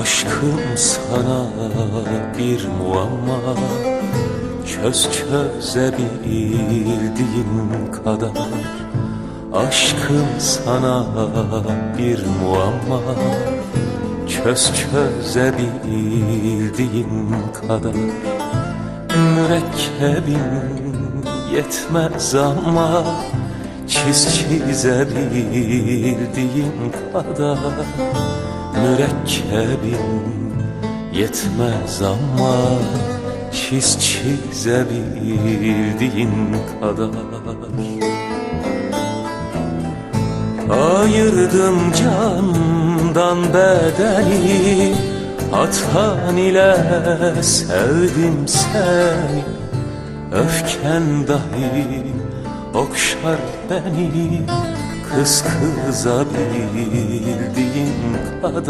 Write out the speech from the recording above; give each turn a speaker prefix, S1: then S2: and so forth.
S1: Aşkım sana bir muamma, çözebildiğin kadar. Aşkım sana bir muamma, çözebildiğin kadar. Mürekkebin yetmez ama çizebildiğin kadar. Mürekkebin yetmez ama çizebildiğin kadar. Ayırdım candan bedeni, hatan ile sevdim seni. Öfken dahi okşar beni, kız kıza bildiğin kadar.